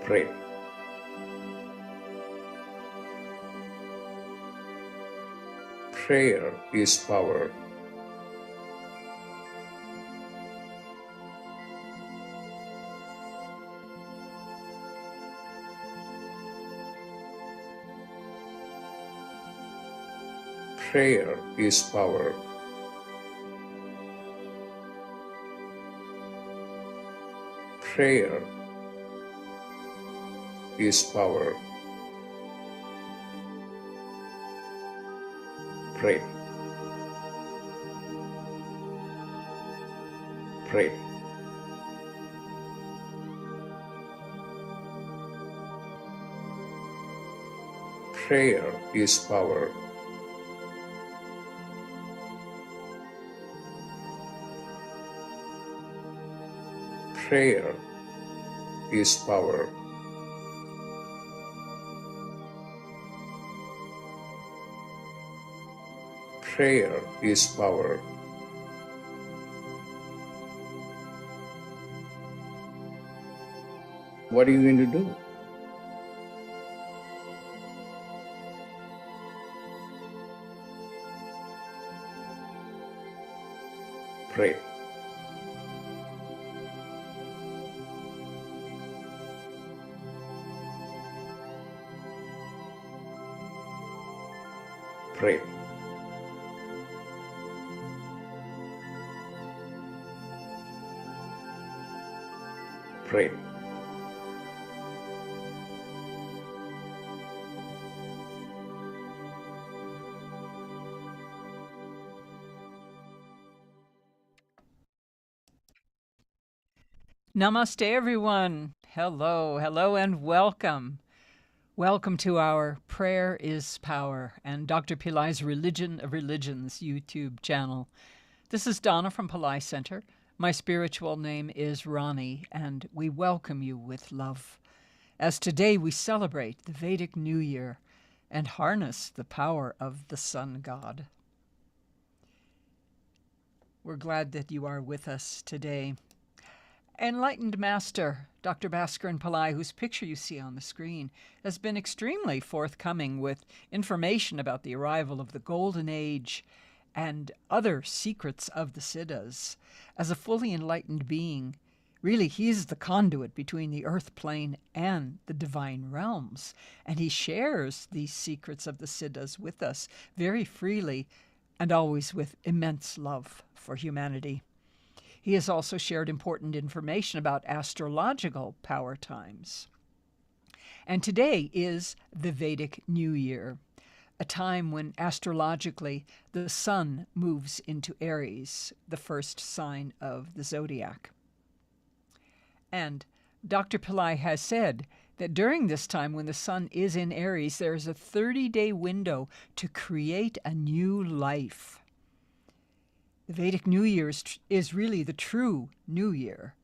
Pray. Prayer is power. Prayer is power. Prayer is power. Pray. Pray. Prayer is power. Prayer is power. Prayer is power. What are you going to do? Pray. Pray. Pray. Namaste, everyone. Hello, hello, and welcome. Welcome to our Prayer is Power and Dr. Pillai's Religion of Religions YouTube channel. This is Donna from Pillai Center. My spiritual name is Ronnie, and we welcome you with love. As today we celebrate the Vedic New Year and harness the power of the Sun God. We're glad that you are with us today. Enlightened Master, Dr. Bhaskaran Pillai, whose picture you see on the screen, has been extremely forthcoming with information about the arrival of the Golden Age and other secrets of the Siddhas. As a fully enlightened being, really he's the conduit between the earth plane and the divine realms, and he shares these secrets of the Siddhas with us very freely and always with immense love for humanity. He has also shared important information about astrological power times. And today is the Vedic New Year, a time when astrologically the sun moves into Aries, the first sign of the zodiac. And Dr. Pillai has said that during this time when the sun is in Aries, there is a 30-day window to create a new life. The Vedic New Year is really the true New Year.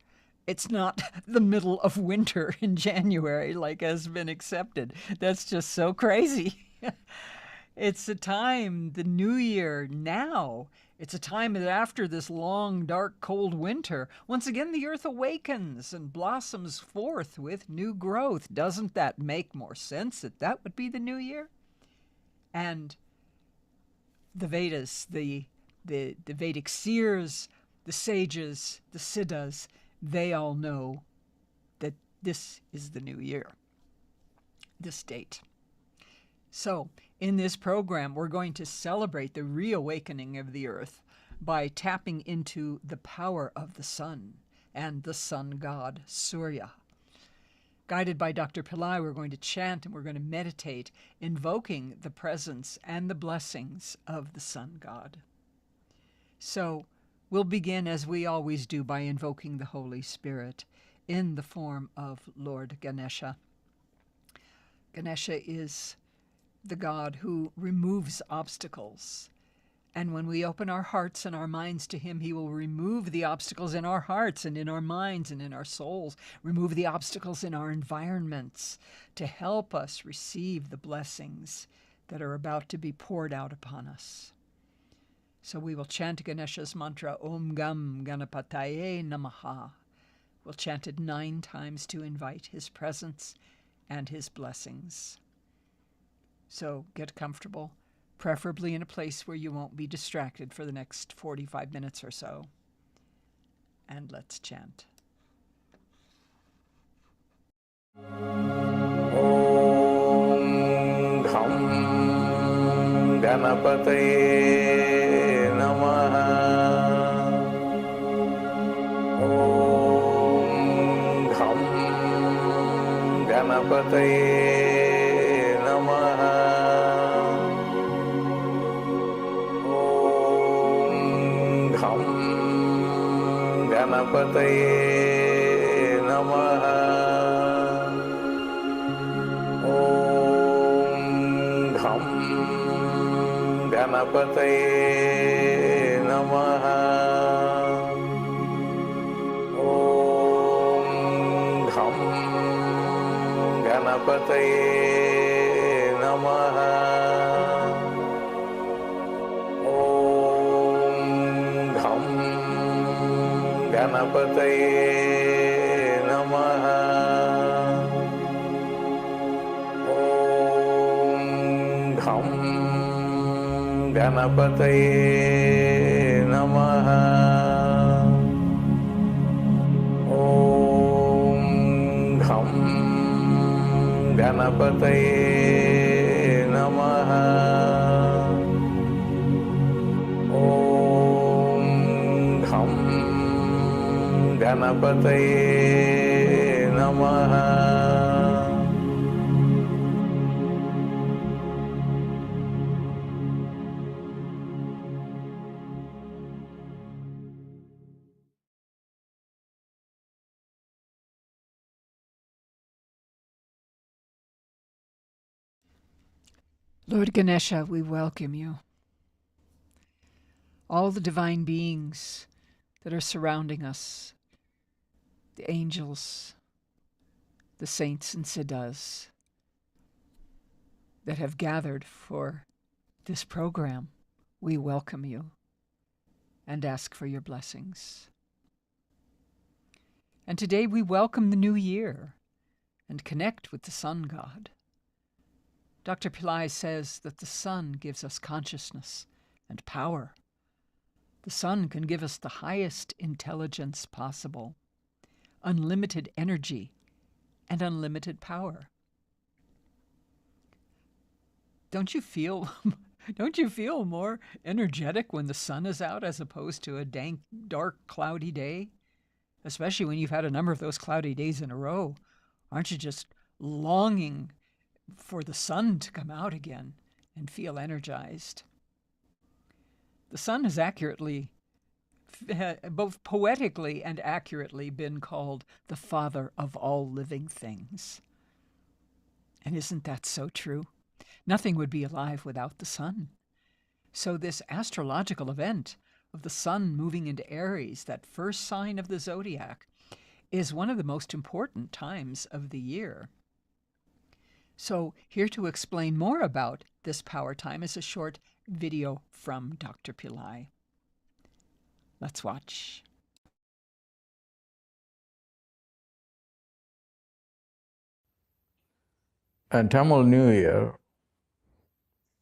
It's not the middle of winter in January like has been accepted. That's just so crazy. It's a time, the New Year now. It's a time that after this long, dark, cold winter, once again the earth awakens and blossoms forth with new growth. Doesn't that make more sense that that would be the New Year? And the Vedas, the Vedic seers, the sages, the Siddhas, they all know that this is the new year, this date. So in this program, we're going to celebrate the reawakening of the earth by tapping into the power of the sun and the sun god, Surya. Guided by Dr. Pillai, we're going to chant and we're going to meditate, invoking the presence and the blessings of the sun god. So we'll begin, as we always do, by invoking the Holy Spirit in the form of Lord Ganesha. Ganesha is the god who removes obstacles. And when we open our hearts and our minds to him, he will remove the obstacles in our hearts and in our minds and in our souls, remove the obstacles in our environments to help us receive the blessings that are about to be poured out upon us. So we will chant Ganesha's mantra, Om Gam Ganapataye Namaha, We'll chant it 9 times to invite his presence and his blessings. So get comfortable, preferably in a place where you won't be distracted for the next 45 minutes or so. And let's chant. Om Dham Ganapataye Namaha. Om Dham Ganapataye Namaha. Om Dham Ganapataye Namaha. Om Dham Ganapataye Namaha. Om Dham Ganapataye Namaha. Om Dham Ganapataye Namaha. Om Dham Ganapataye Namaha. Om Dham Ganapataye Namaha. Om Dham Ganapataye Namaha. Lord Ganesha, we welcome you. All the divine beings that are surrounding us, the angels, the saints and siddhas that have gathered for this program, we welcome you and ask for your blessings. And today we welcome the new year and connect with the sun god. Dr. Pillai says that the sun gives us consciousness and power. The sun can give us the highest intelligence possible, unlimited energy, and unlimited power. Don't you feel more energetic when the sun is out as opposed to a dank, dark, cloudy day? Especially when you've had a number of those cloudy days in a row. Aren't you just longing for the sun to come out again and feel energized? The sun has both poetically and accurately been called the father of all living things. And isn't that so true? Nothing would be alive without the sun. So this astrological event of the sun moving into Aries, that first sign of the zodiac, is one of the most important times of the year. So here to explain more about this power time is a short video from Dr. Pillai. Let's watch. And Tamil New Year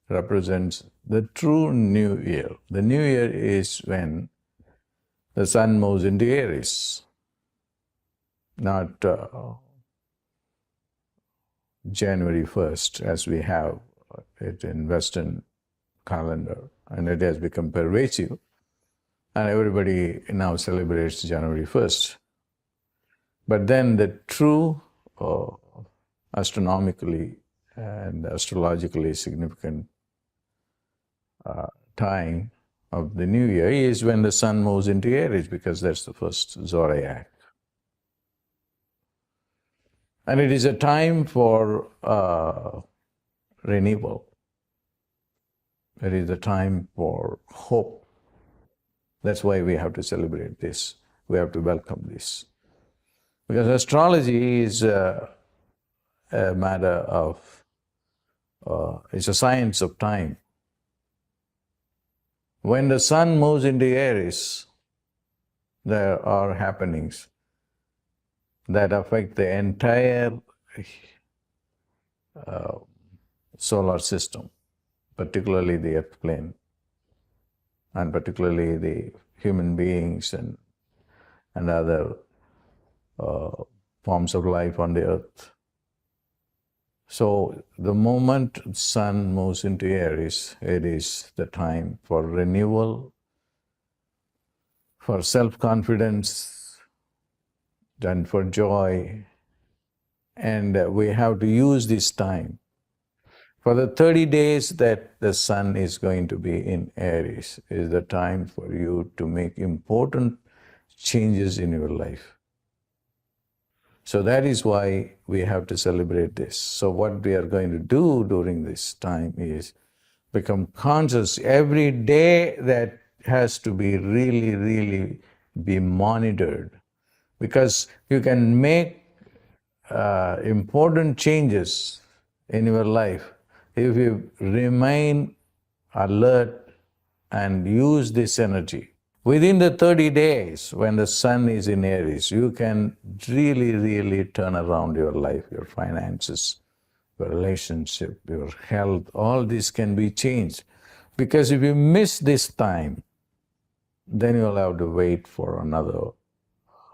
represents the true New Year. The New Year is when the sun moves into Aries, not January 1st as we have it in Western calendar, and it has become pervasive, and everybody now celebrates January 1st. But then the true astronomically and astrologically significant time of the New Year is when the sun moves into Aries, because that's the first zodiac. And it is a time for renewal. It is a time for hope. That's why we have to celebrate this. We have to welcome this. Because astrology is a matter of, it's a science of time. When the sun moves into Aries, there are happenings that affect the entire solar system, particularly the earth plane, and particularly the human beings and other forms of life on the earth. So the moment sun moves into Aries, it is the time for renewal, for self-confidence, and for joy. And we have to use this time. For the 30 days that the sun is going to be in Aries is the time for you to make important changes in your life. So that is why we have to celebrate this. So what we are going to do during this time is become conscious. Every day that has to be really, really be monitored, because you can make important changes in your life if you remain alert and use this energy. Within the 30 days, when the sun is in Aries, you can really, really turn around your life, your finances, your relationship, your health. All this can be changed. Because if you miss this time, then you'll have to wait for another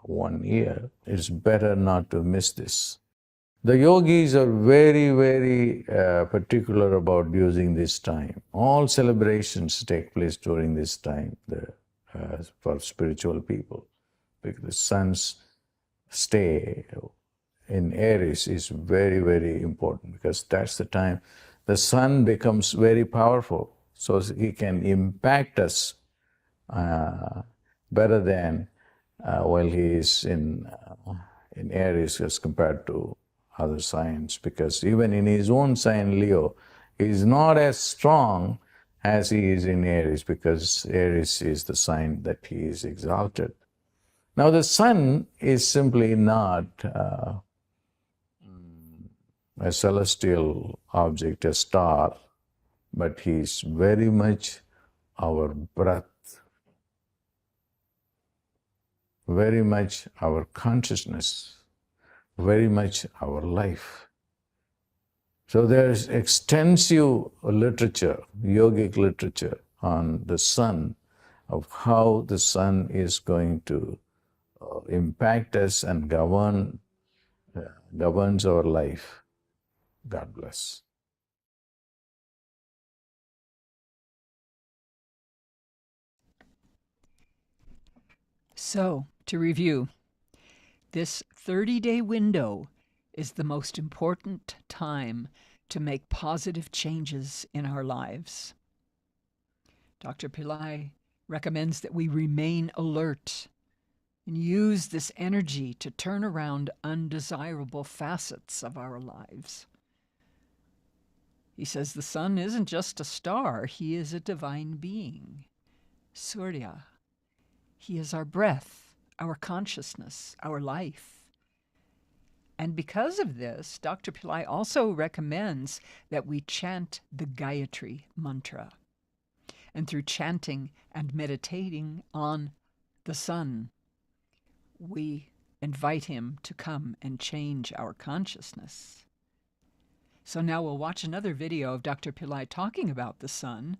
1 year. It's better not to miss this. The yogis are very, very particular about using this time. All celebrations take place during this time for spiritual people, because the sun's stay in Aries is very, very important, because that's the time the sun becomes very powerful. So he can impact us better than while he is in Aries as compared to other signs, because even in his own sign, Leo, he is not as strong as he is in Aries, because Aries is the sign that he is exalted. Now, the sun is simply not a celestial object, a star, but he is very much our breath, very much our consciousness, very much our life. So there's extensive literature, yogic literature, on the sun, of how the sun is going to impact us and governs our life. God bless. So, to review, this 30-day window is the most important time to make positive changes in our lives. Dr. Pillai recommends that we remain alert and use this energy to turn around undesirable facets of our lives. He says the sun isn't just a star, he is a divine being, Surya. He is our breath, our consciousness, our life. And because of this, Dr. Pillai also recommends that we chant the Gayatri mantra. And through chanting and meditating on the sun, we invite him to come and change our consciousness. So now we'll watch another video of Dr. Pillai talking about the sun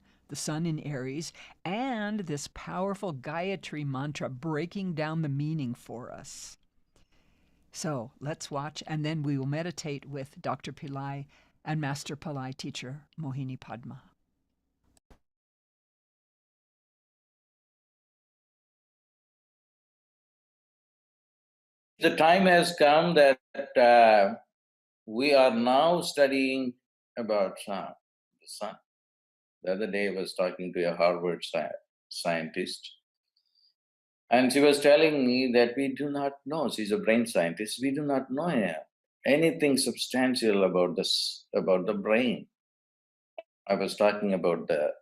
in Aries, and this powerful Gayatri mantra breaking down the meaning for us. So let's watch, and then we will meditate with Dr. Pillai and Master Pillai teacher Mohini Padma. The time has come that we are now studying about the sun. The other day I was talking to a Harvard scientist, and she was telling me that we do not know, she's a brain scientist, we do not know anything substantial about about the brain. I was talking about the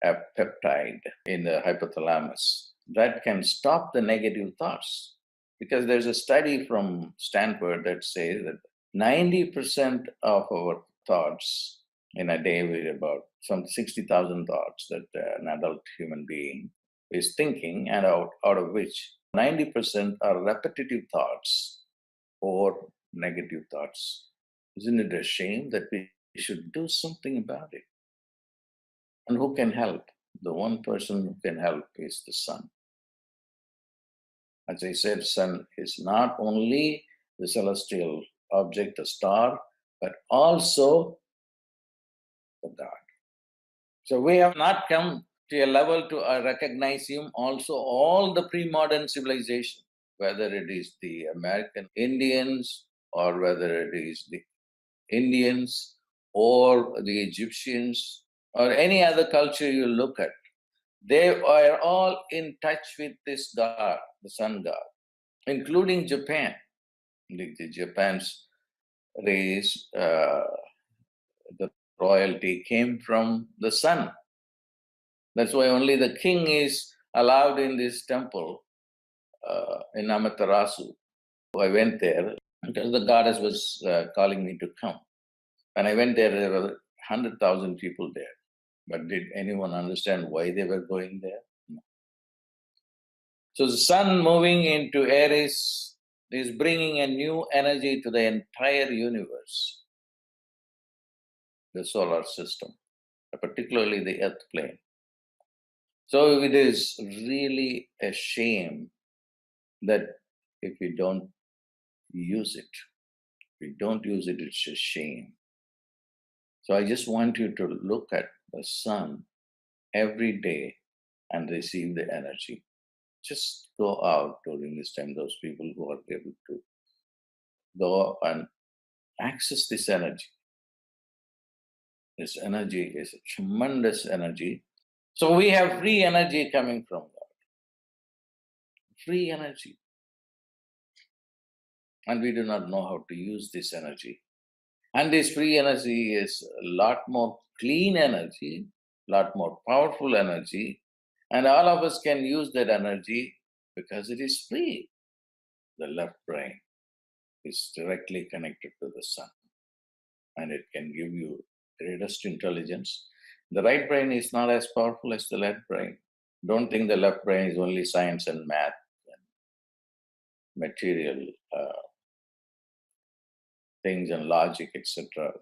peptide in the hypothalamus that can stop the negative thoughts. Because there's a study from Stanford that says that 90% of our thoughts in a day, with about some 60,000 thoughts that an adult human being is thinking, and out of which 90% are repetitive thoughts. or negative thoughts. Isn't it a shame that we should do something about it? And who can help? The one person who can help is the sun. As I said, sun is not only the celestial object, the star, but also the God. So we have not come to a level to recognize him. Also, all the pre-modern civilization, whether it is the American Indians or whether it is the Indians or the Egyptians or any other culture you look at, they are all in touch with this God, the sun God, including Japan. The Japan's race, the royalty came from the sun. That's why only the king is allowed in this temple in Amaterasu. I went there because the goddess was calling me to come. When I went there were 100,000 people there. But did anyone understand why they were going there? No. So the sun moving into Aries is bringing a new energy to the entire universe, the solar system, particularly the earth plane. So it is really a shame that if we don't use it, it's a shame. So I just want you to look at the sun every day and receive the energy. Just go out during this time, those people who are able to go and access this energy. This energy is a tremendous energy. So we have free energy coming from God. Free energy. And we do not know how to use this energy. And this free energy is a lot more clean energy, a lot more powerful energy, and all of us can use that energy because it is free. The left brain is directly connected to the sun, and it can give you greatest intelligence. The right brain is not as powerful as the left brain. Don't think the left brain is only science and math and material things and logic, etc.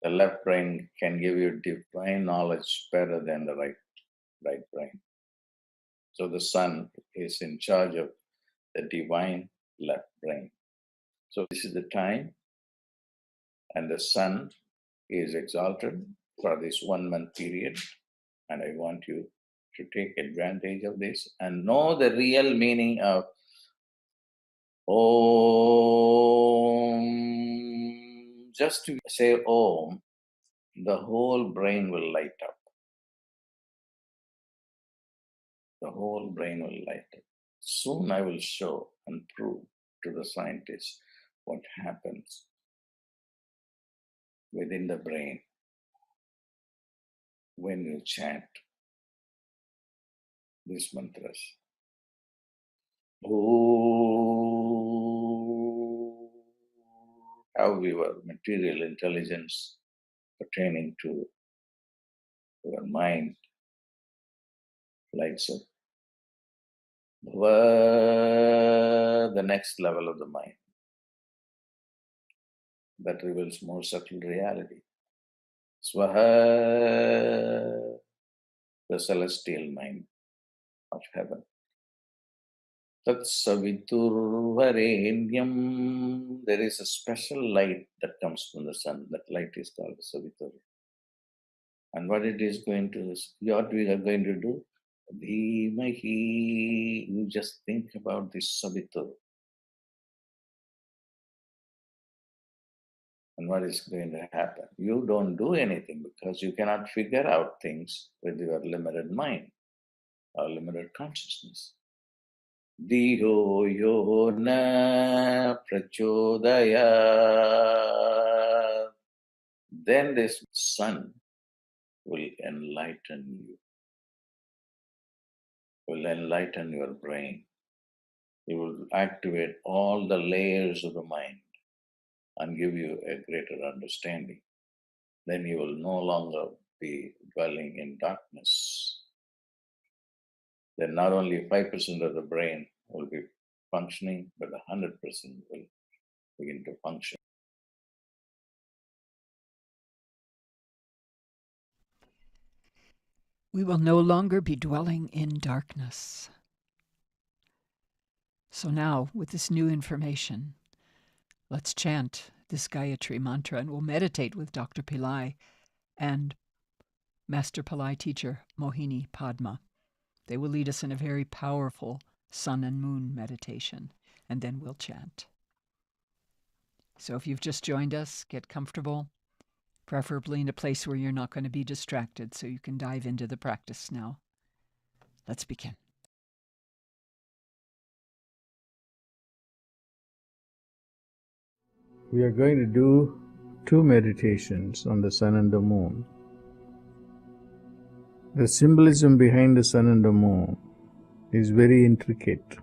The left brain can give you divine knowledge better than the right brain. So the sun is in charge of the divine left brain. So this is the time, and the sun is exalted for this 1 month period. And I want you to take advantage of this and know the real meaning of Om. Just to say Om, the whole brain will light up. The whole brain will light up. Soon I will show and prove to the scientists what happens within the brain when you chant these mantras. Oh, how your material intelligence pertaining to your mind lights up. The next level of the mind that reveals more subtle reality. Swaha, the celestial mind of heaven. Tat saviturvarenyam. There is a special light that comes from the sun. That light is called savitur. And what it is going to, what we are going to do? Dhimahi. You just think about this savitur. And what is going to happen? You don't do anything because you cannot figure out things with your limited mind or limited consciousness. Diho yo na prachodaya. Then this sun will enlighten you, will enlighten your brain. It will activate all the layers of the mind and give you a greater understanding. Then you will no longer be dwelling in darkness. Then not only 5% of the brain will be functioning, but 100% will begin to function. We will no longer be dwelling in darkness. So now, with this new information, let's chant this Gayatri mantra, and we'll meditate with Dr. Pillai and Master Pillai teacher Mohini Padma. They will lead us in a very powerful sun and moon meditation, and then we'll chant. So if you've just joined us, get comfortable, preferably in a place where you're not going to be distracted, so you can dive into the practice now. Let's begin. We are going to do 2 meditations on the sun and the moon. The symbolism behind the sun and the moon is very intricate.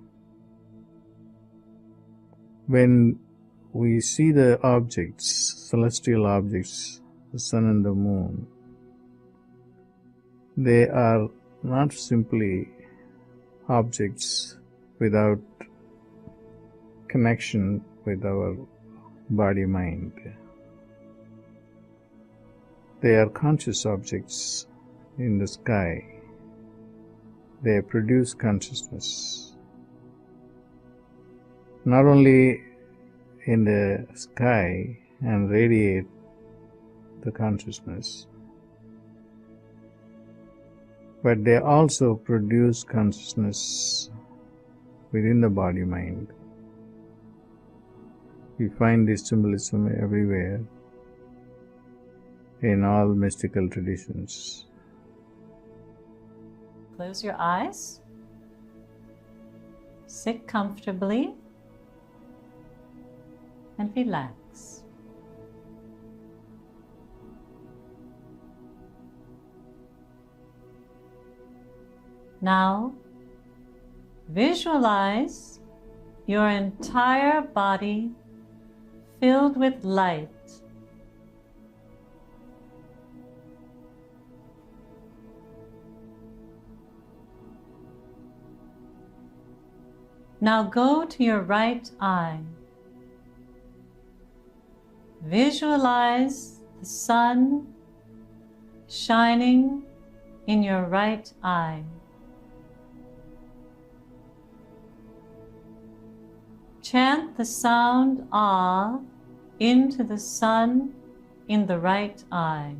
When we see the objects, celestial objects, the sun and the moon, they are not simply objects without connection with our body-mind. They are conscious objects in the sky. They produce consciousness. Not only in the sky and radiate the consciousness, but they also produce consciousness within the body-mind. We find this symbolism everywhere in all mystical traditions. Close your eyes. Sit comfortably and relax. Now, visualize your entire body filled with light. Now go to your right eye. Visualize the sun shining in your right eye. Chant the sound Ah into the sun in the right eye.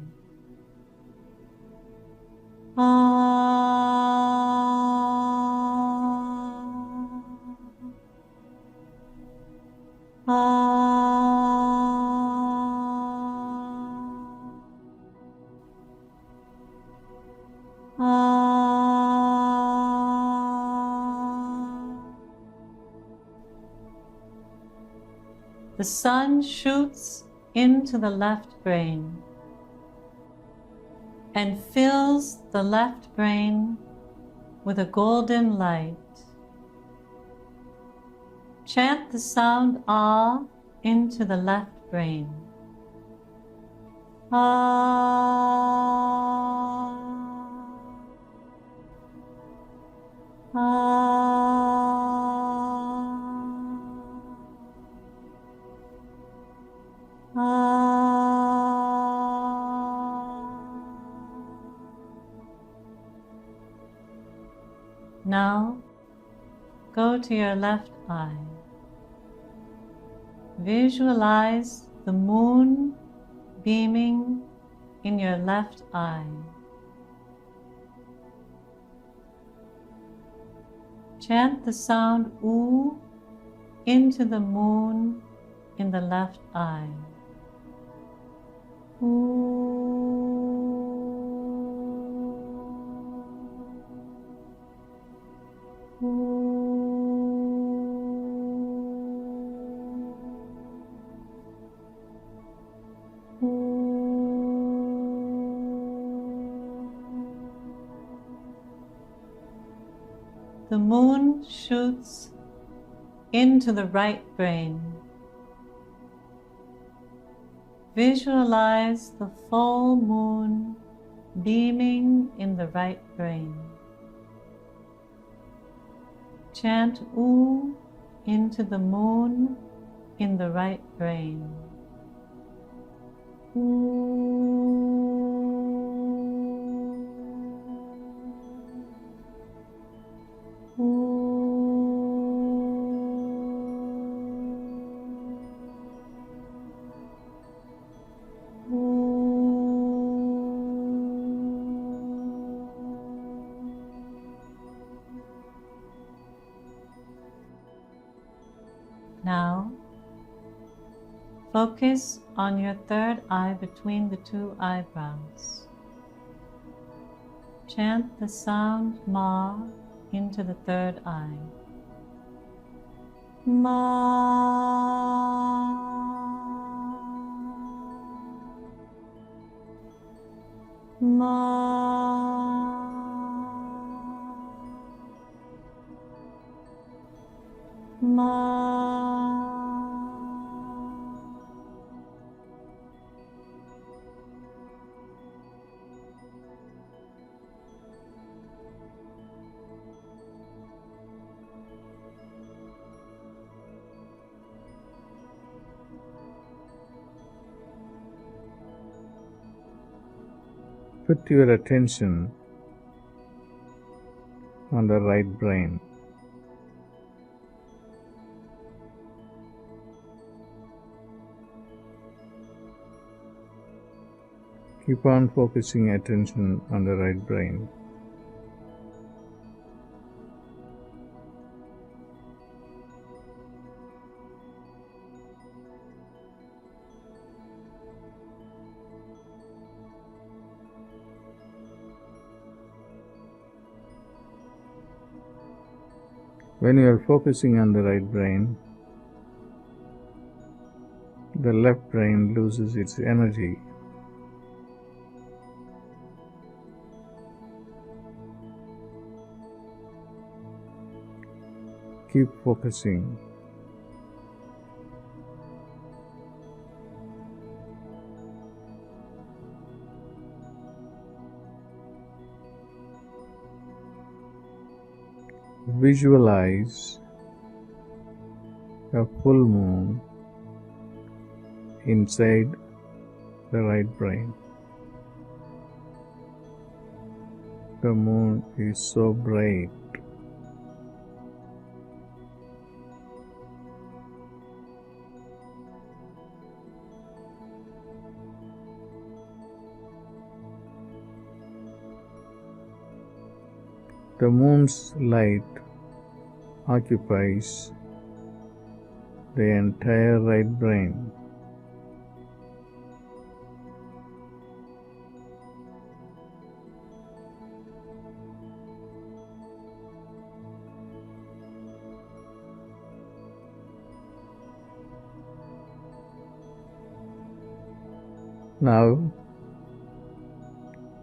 The sun shoots into the left brain and fills the left brain with a golden light. Chant the sound Ah into the left brain. Ah. Ah. Now, go to your left eye. Visualize the moon beaming in your left eye. Chant the sound Oo into the moon in the left eye. The moon shoots into the right brain. Visualize the full moon beaming in the right brain. Chant Oo into the moon in the right brain. Now, focus on your third eye between the two eyebrows. Chant the sound Ma into the third eye. Ma. Ma. Ma. Put your attention on the right brain. Keep on focusing attention on the right brain. When you are focusing on the right brain, the left brain loses its energy. Keep focusing. Visualize a full moon inside the right brain. The moon is so bright. The moon's light occupies the entire right brain. Now,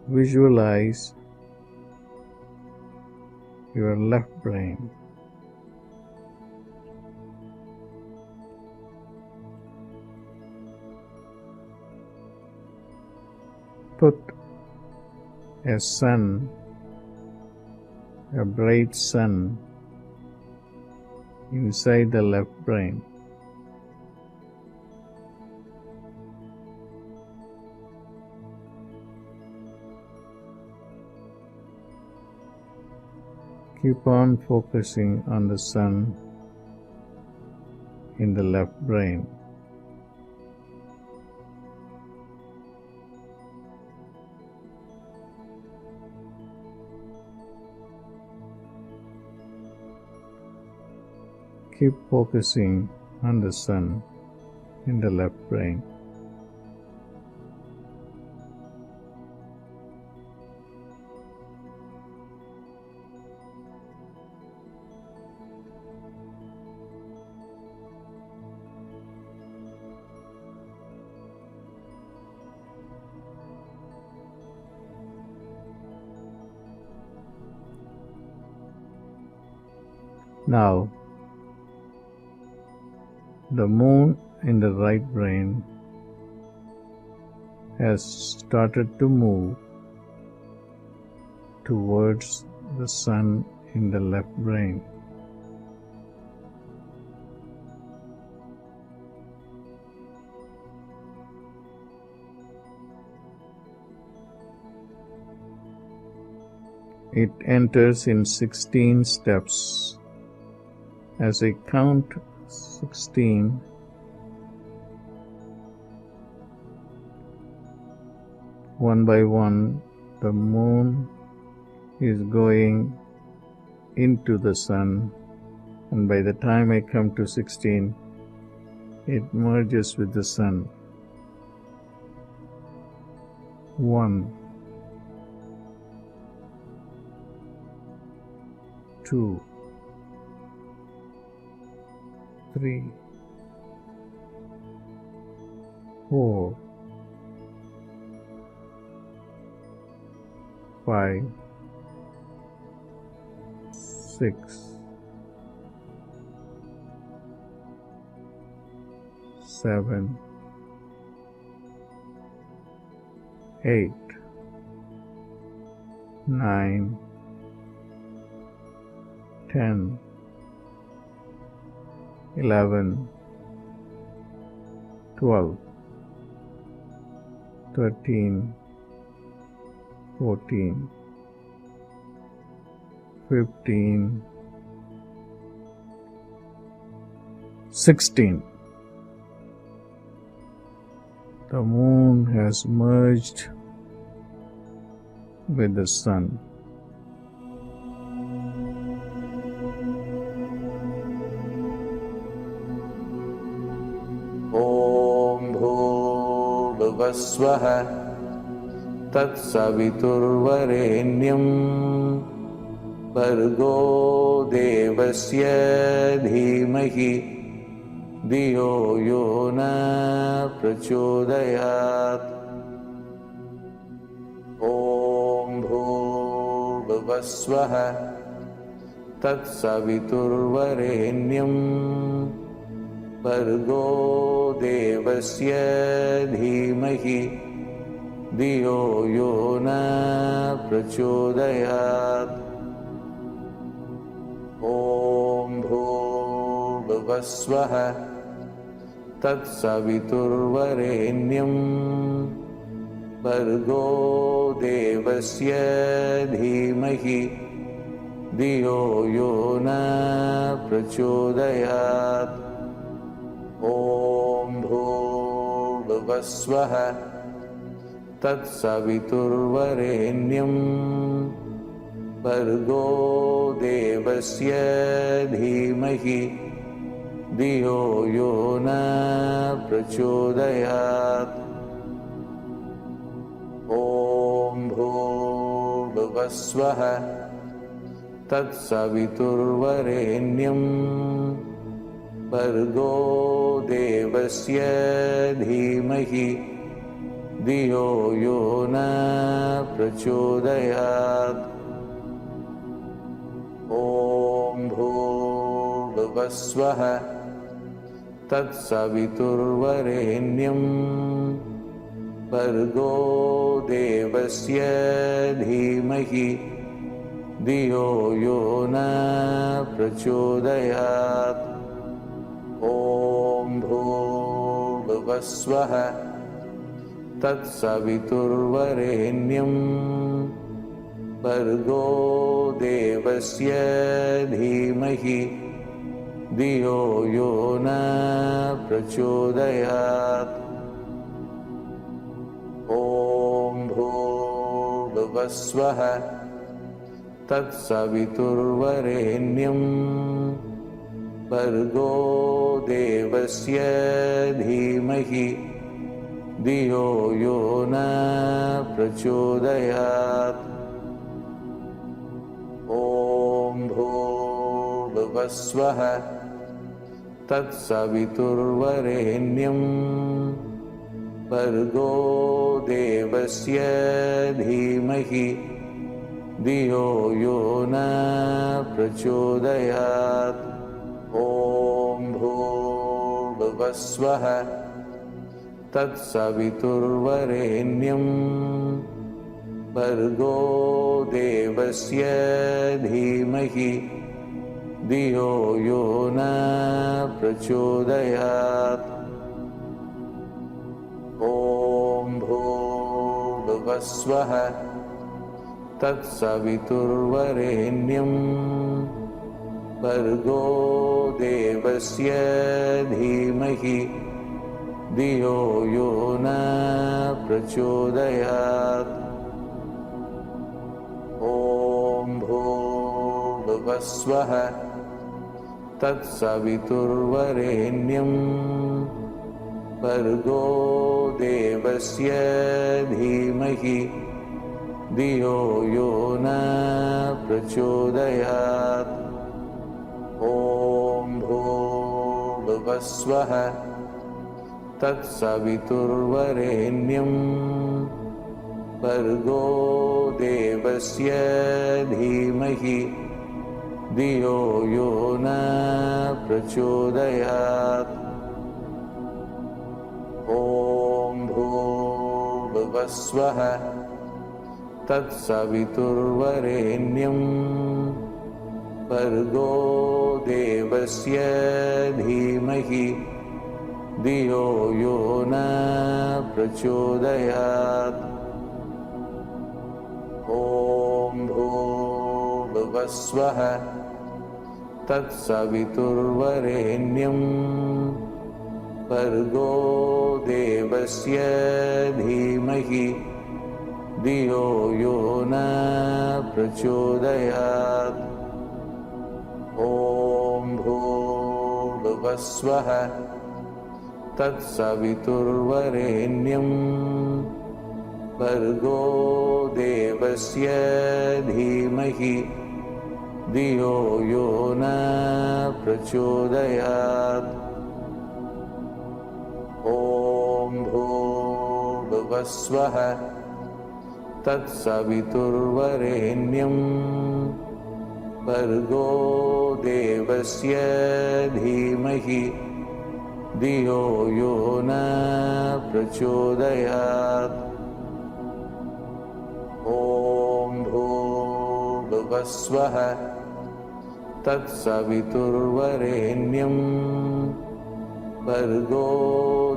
visualize your left brain. Put a sun, a bright sun, inside the left brain. Keep on focusing on the sun in the left brain. Keep focusing on the sun in the left brain. Now, the moon in the right brain has started to move towards the sun in the left brain. it enters in 16 steps. As I count 16, one by one, the moon is going into the sun, and by the time I come to 16, it merges with the sun. 1, 2, 3, 4, 5, 6, 7, 8, 9, 10, 11, 12, 13, 14, 15, 16. The moon has merged with the sun. Om Bhurvasvah Tatsaviturvarenyam Bhargo Devasya Dhimahi Diyo Yona Prachodayat. Om Bhurvasvah Tatsaviturvarenyam Bhargo Devasya Dhimahi Diyo Yona Prachodayat. Om Bhurvasvah Tatsaviturvarenyam Bhargo Devasya Dhimahi Diyo Yona Prachodayat. Om Bhurvasvah Tatsaviturvarenyam Bhargo Devasya Dhimahi Diyo Yona Prachodayat. Om Bhurvasvah Tatsaviturvarenyam Bhargo Devasya Dhimahi Diyo Yona Prachodayat. Om Bhurvasvah Tatsaviturvarenyam Bhargo Devasya Dhimahi Diyo Yona Prachodayat. Om Bhurvasvah Tatsaviturvarenyam Bhargo Devasya Dhimahi Diyo Yona Prachodayat. Om Bhurvasvah Tatsaviturvarenyam Bhargo Devasya Dhimahi Diyo Yona Prachodayat. Om Bhurvasvah Tatsaviturvarenyam Bhargo Devasya Dhimahi Diyo Yona Prachodayat. Om Bhurvasvah Tatsaviturvarenyam Bhargo Devasya Dhimahi Diyo Yona Prachodayat. Om Bhurvasvah तत्सवितुर्वरेण्यं भर्गो देवस्य धीमहि धियो यो न प्रचोदयात्। ॐ भूर्भुवस्वः तत्सवितुर्वरेण्यं भर्गो देवस्य धीमहि धियो यो न प्रचोदयात्। ॐ भूर्भुवस्वः तत्सवितुर्वरेण्यं भर्गो देवस्य धीमहि धियो यो न प्रचोदयात्। ॐ भूर्भुवस्वः तत्सवितुर्वरेण्यं भर्गो देवस्य धीमहि धियो यो न प्रचोदयात्। ॐ भूर्भुवस्वः तत्सवितुर्वरेण्यं भर्गो देवस्य धीमहि धियो यो न प्रचोदयात्। ॐ भूर्भुवस्वः तत्सवितुर्वरेण्यं भर्गो देवस्य धीमहि धियो यो न प्रचोदयात्। ॐ भूर्भुवस्वः तत्सवितुर्वरेण्यं भर्गो देवस्य धीमहि धियो यो न प्रचोदयात्। ॐ भूर्भुवस्वः तत्सवितुर्वरेण्यं भर्गो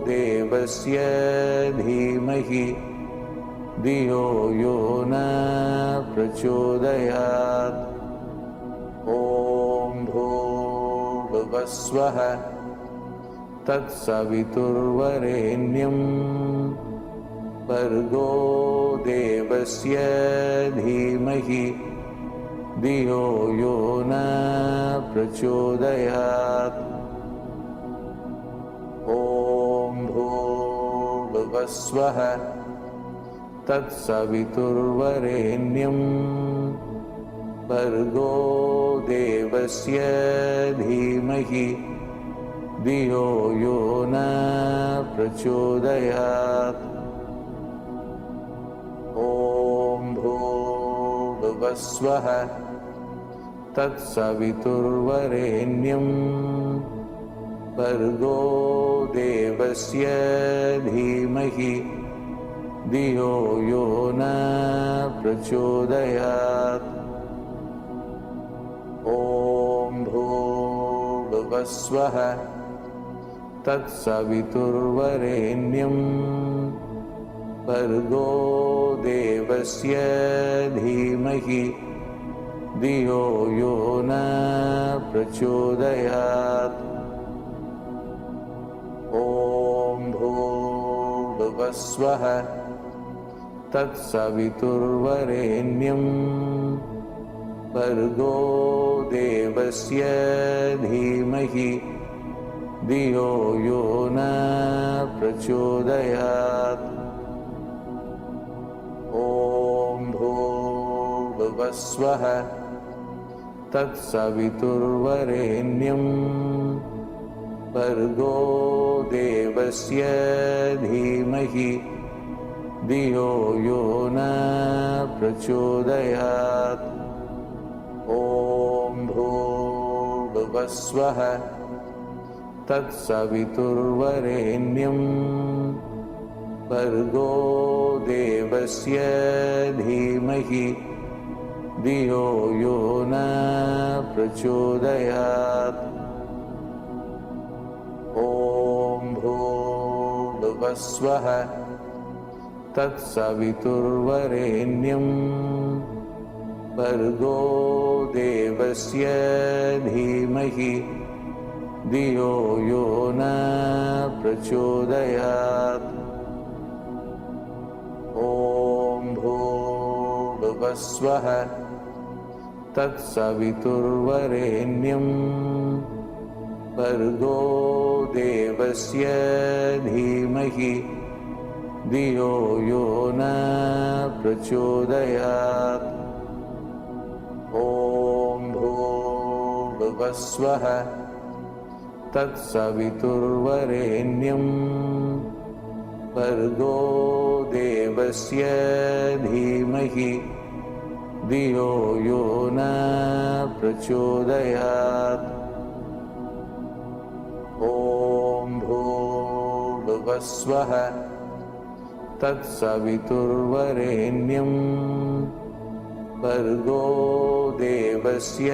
देवस्य धीमहि धियो यो न प्रचोदयात्। ॐ भूर्भुवस्वः तत्सवितुर्वरेण्यं भर्गो देवस्य धीमहि धियो यो न प्रचोदयात्। ॐ भूर्भुवस्वः तत्सवितुर्वरेण्यं भर्गो देवस्य धीमहि धियो यो न प्रचोदयात्। ॐ भूर्भुवस्वः तत्सवितुर्वरेण्यं भर्गो देवस्य धीमहि धियो यो न प्रचोदयात्। ॐ भूर्भुवस्वः तत्सवितुर्वरेण्यं भर्गो देवस्य धीमहि धियो यो न प्रचोदयात्। ॐ भूर्भुवस्वः तत्सवितुर्वरेण्यं भर्गो देवस्य धीमहि धियो यो न प्रचोदयात्। ॐ भूर्भुवस्वः तत्सवितुर्वरेण्यं भर्गो देवस्य धीमहि धियो यो न प्रचोदयात्। ॐ भूर्भुवस्वः तत्सवितुर्वरेण्यं भर्गो देवस्य धीमहि धियो यो न प्रचोदयात्। ॐ भूर्भुवस्वः तत्सवितुर्वरेण्यं भर्गो देवस्य धीमहि धियो यो न प्रचोदयात् ॐ भूर्भुवस्वः तत्सवितुर्वरेण्यं भर्गो देवस्य धीमहि धियो यो न प्रचोदयात् ॐ भूर्भुवस्वः तत्सवितुर्वरेण्यं भर्गो देवस्य धीमहि धियो यो न प्रचोदयात् ॐ भूर्भुवस्वः तत्सवितुर्वरेण्यं भर्गो देवस्य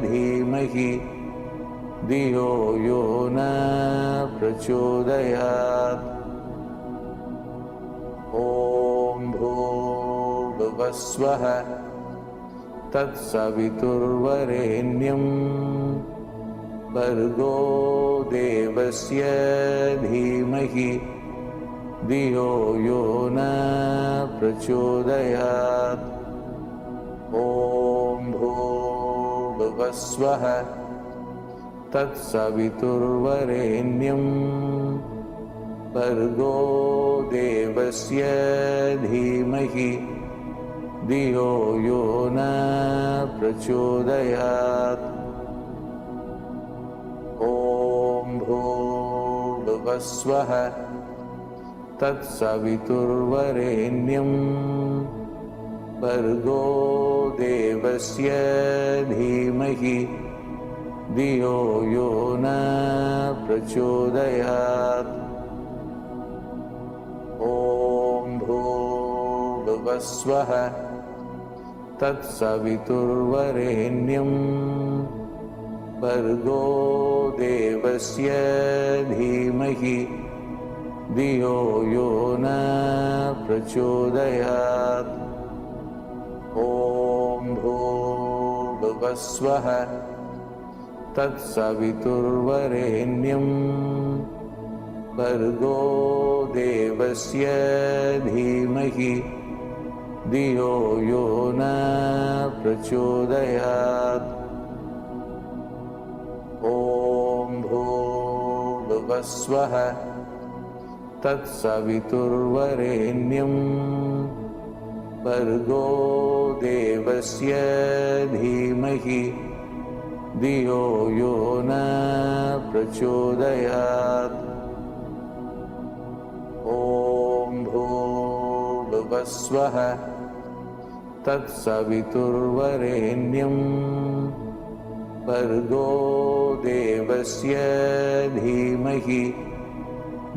धीमहि धियो यो न प्रचोदयात् ॐ भूर्भुवस्वः तत्सवितुर्वरेण्यं भर्गो देवस्य धीमहि धियो यो न प्रचोदयात् ॐ भूर्भुवस्वः तत्सवितुर्वरेण्यं भर्गो देवस्य धीमहि धियो यो न प्रचोदयात् ॐ भूर्भुवस्वः तत्सवितुर्वरेण्यं भर्गो देवस्य धीमहि धियो यो न प्रचोदयात् ॐ भूर्भुवस्वः तत्सवितुर्वरेण्यं भर्गो देवस्य धीमहि धियो यो न प्रचोदयात् ॐ भूर्भुवस्वः तत्सवितुर्वरेण्यं भर्गो देवस्य धीमहि धियो यो न प्रचोदयात् ॐ भूर्भुवस्वः तत्सवितुर्वरेण्यं भर्गो देवस्य धीमहि धियो यो न प्रचोदयात् ॐ भूर्भुवस्वः तत्सवितुर्वरेण्यं भर्गो देवस्य धीमहि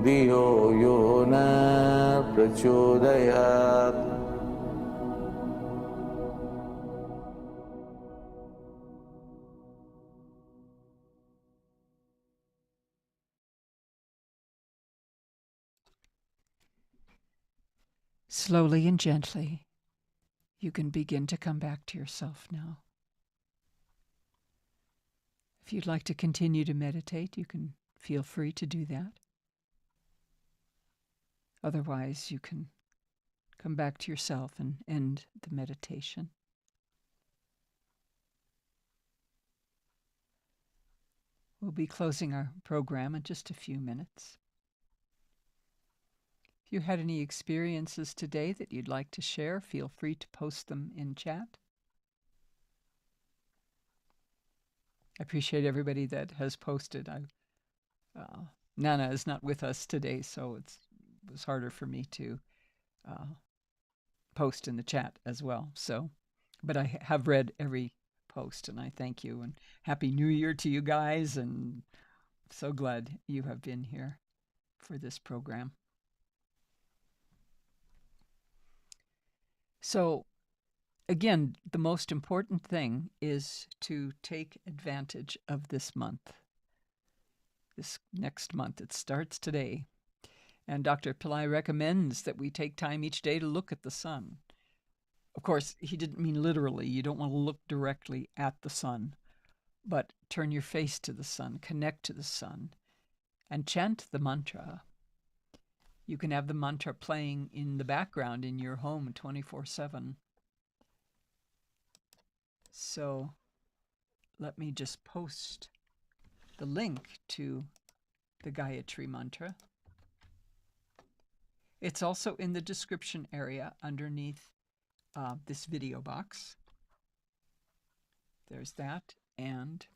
धियो यो न प्रचोदयात् Slowly and gently, you can begin to come back to yourself now. If you'd like to continue to meditate, you can feel free to do that. Otherwise, you can come back to yourself and end the meditation. We'll be closing our program in just a few minutes. If you had any experiences today that you'd like to share, feel free to post them in chat. I appreciate everybody that has posted. Nana is not with us today, so it was harder for me to post in the chat as well. But I have read every post, and I thank you. And Happy New Year to you guys, and so glad you have been here for this program. So, again, the most important thing is to take advantage of this month. This next month, it starts today. And Dr. Pillai recommends that we take time each day to look at the sun. Of course, he didn't mean literally. You don't want to look directly at the sun, but turn your face to the sun, connect to the sun, and chant the mantra. You can have the mantra playing in the background in your home 24/7. So let me just post the link to the Gayatri mantra. It's also in the description area underneath this video box. There's that. And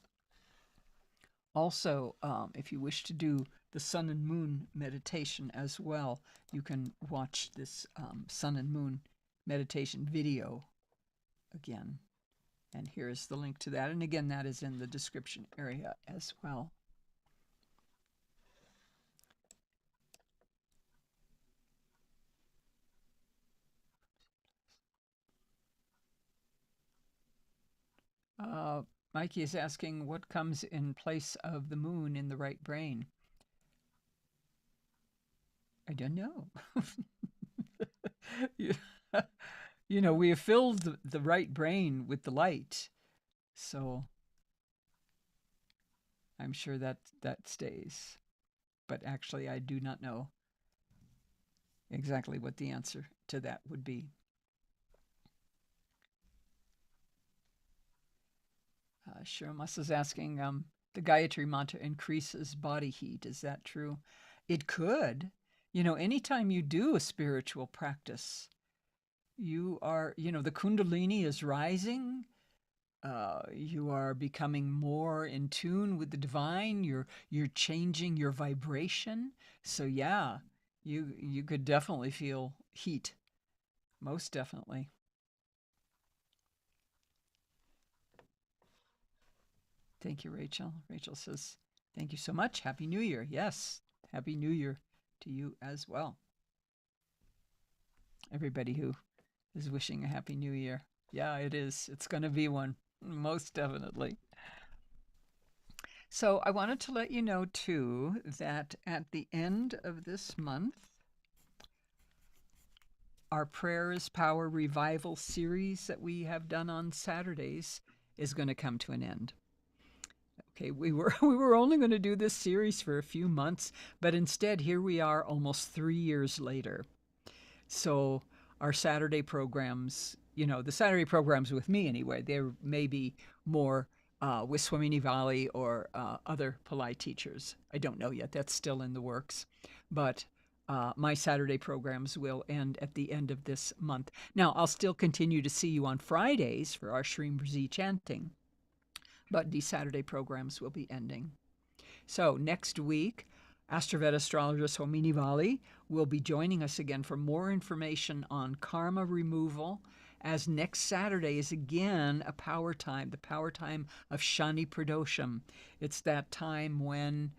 also, if you wish to do the sun and moon meditation as well, you can watch this sun and moon meditation video again. And here's the link to that. And again, that is in the description area as well. Mikey is asking what comes in place of the moon in the right brain. I don't know. You know, we have filled the right brain with the light, so I'm sure that stays. But actually, I do not know exactly what the answer to that would be. Shiramas is asking, the Gayatri mantra increases body heat. Is that true? It could. You know, anytime you do a spiritual practice, you are, you know, the Kundalini is rising. You are becoming more in tune with the divine. You're changing your vibration. So yeah, you could definitely feel heat. Most definitely. Thank you, Rachel. Rachel says, thank you so much. Happy New Year. Yes, Happy New Year to you as well. Everybody who is wishing a Happy New Year. Yeah, it is. It's going to be one, most definitely. So I wanted to let you know, too, that at the end of this month, our Prayer is Power Revival series that we have done on Saturdays is going to come to an end. Okay, we were only going to do this series for a few months, but instead here we are almost 3 years later. So our Saturday programs, you know, the Saturday programs with me anyway, there may be more with Swamini Valley or other Pillai teachers. I don't know yet. That's still in the works. But my Saturday programs will end at the end of this month. Now, I'll still continue to see you on Fridays for our Shrimbrzi chanting, but the Saturday programs will be ending. So next week, Astroved astrologer Swamini Valley will be joining us again for more information on karma removal, as next Saturday is again a power time, the power time of Shani Pradosham. It's that time when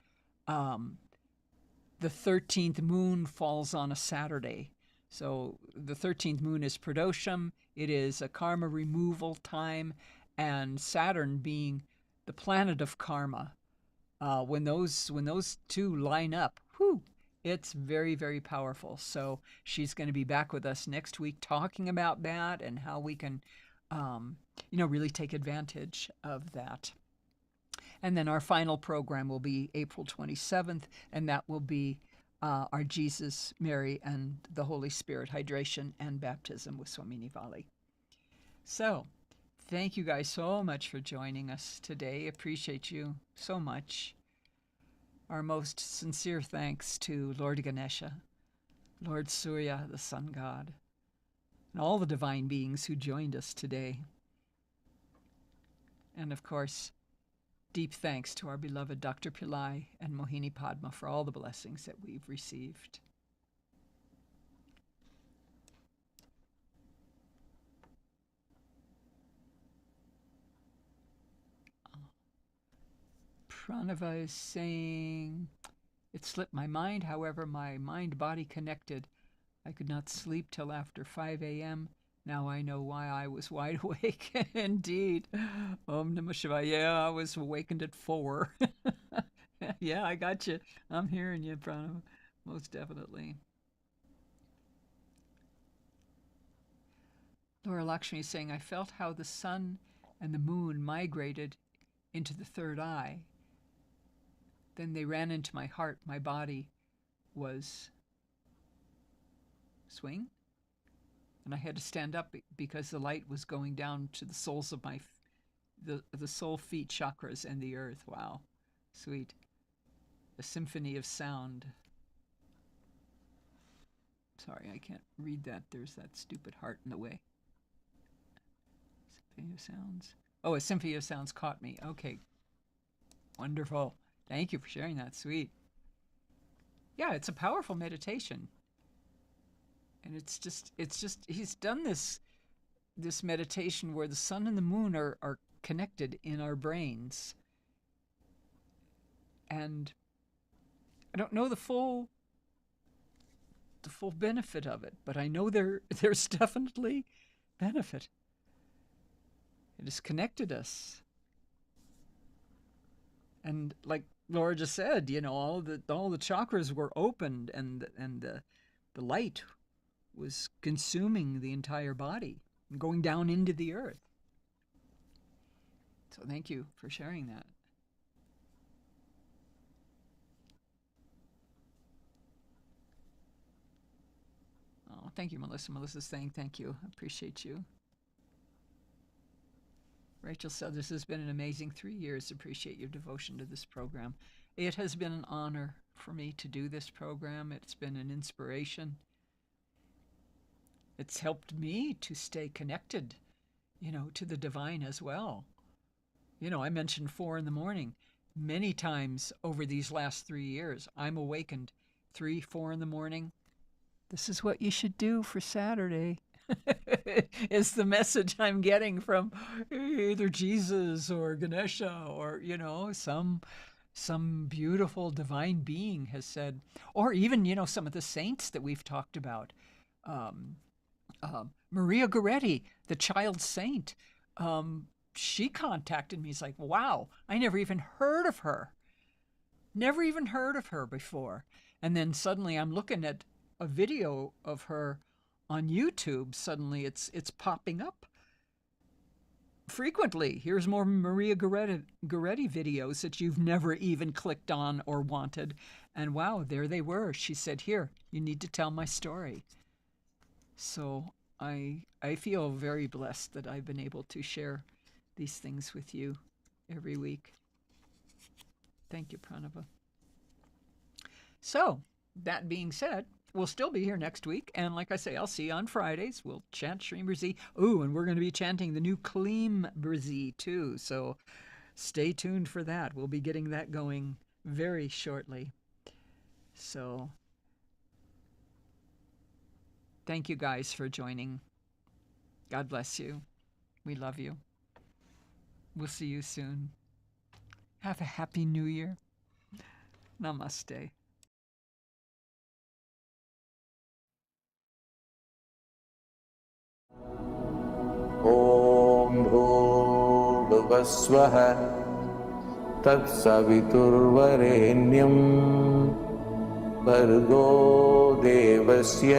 the 13th moon falls on a Saturday. So the 13th moon is Pradosham. It is a karma removal time, and Saturn being the planet of karma. When those two line up, whew, it's very, very powerful. So she's going to be back with us next week talking about that and how we can, really take advantage of that. And then our final program will be April 27th, and that will be our Jesus, Mary, and the Holy Spirit hydration and baptism with Swamini Valley. So thank you guys so much for joining us today. Appreciate you so much. Our most sincere thanks to Lord Ganesha, Lord Surya, the sun god, and all the divine beings who joined us today. And of course, deep thanks to our beloved Dr. Pillai and Mohini Padma for all the blessings that we've received. Pranava is saying, it slipped my mind, however, my mind-body connected. I could not sleep till after 5 a.m. Now I know why I was wide awake. Indeed. Om Namah Shivaya. Yeah, I was awakened at 4. Yeah, I got you. I'm hearing you, Pranava. Most definitely. Laura Lakshmi is saying, I felt how the sun and the moon migrated into the third eye. Then they ran into my heart. My body was swing. And I had to stand up because the light was going down to the soles of my, the soul, feet, chakras, and the earth. Wow. Sweet. A symphony of sound. Sorry, I can't read that. There's that stupid heart in the way. Symphony of sounds. Oh, a symphony of sounds caught me. Okay. Wonderful. Thank you for sharing that. Sweet. Yeah, it's a powerful meditation. And it's just he's done this meditation where the sun and the moon are connected in our brains. And I don't know the full benefit of it, but I know there's definitely benefit. It has connected us. And like Laura just said, you know, all the chakras were opened, and the light was consuming the entire body and going down into the earth. So thank you for sharing that. Oh, thank you, Melissa. Melissa's saying thank you. I appreciate you. Rachel said, this has been an amazing 3 years. Appreciate your devotion to this program. It has been an honor for me to do this program. It's been an inspiration. It's helped me to stay connected, you know, to the divine as well. You know, I mentioned 4 a.m. Many times over these last 3 years, I'm awakened 3, 4 a.m. This is what you should do for Saturday. It's the message I'm getting from either Jesus or Ganesha, or, you know, some beautiful divine being has said, or even, you know, some of the saints that we've talked about. Maria Goretti, the child saint, she contacted me. It's like, wow, I never even heard of her. Never even heard of her before. And then suddenly I'm looking at a video of her on YouTube. Suddenly it's popping up frequently. Here's more Maria Goretti videos that you've never even clicked on or wanted. And wow, there they were. She said, here, you need to tell my story. So I feel very blessed that I've been able to share these things with you every week. Thank you, Pranava. So, that being said, we'll still be here next week. And like I say, I'll see you on Fridays. We'll chant Shri Brzi. Ooh, and we're going to be chanting the new Kleem Brzi too. So stay tuned for that. We'll be getting that going very shortly. So thank you guys for joining. God bless you. We love you. We'll see you soon. Have a happy New Year. Namaste. ॐ भूर्भुवस्वः तत्सवितुर्वरेण्यं भर्गो देवस्य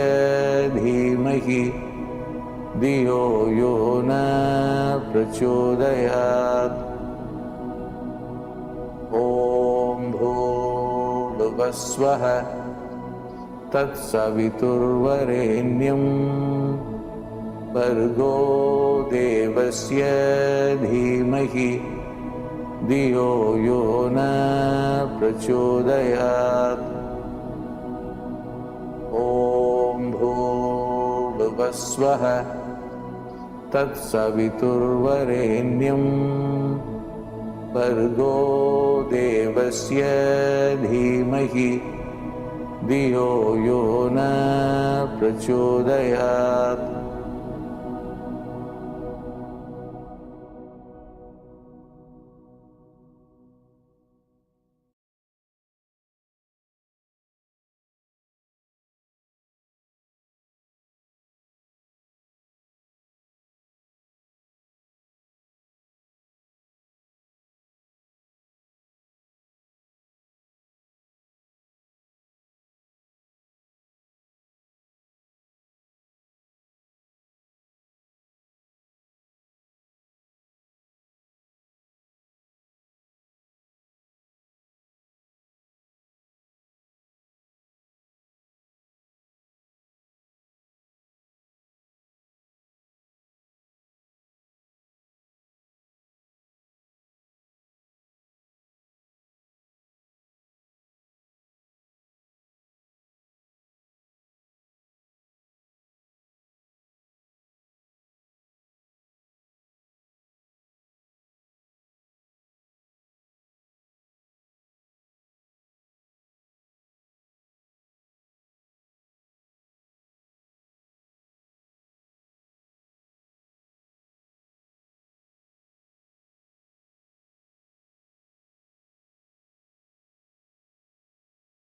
धीमहि धियो यो न प्रचोदयात् ॐ भूर्भुवस्वः तत्सवितुर्वरेण्यं भर्गो देवस्य धीमहि धियो यो न प्रचोदयात् ॐ भूर्भुवस्वः तत्सवितुर्वरेण्यं भर्गो देवस्य धीमहि धियो यो न प्रचोदयात्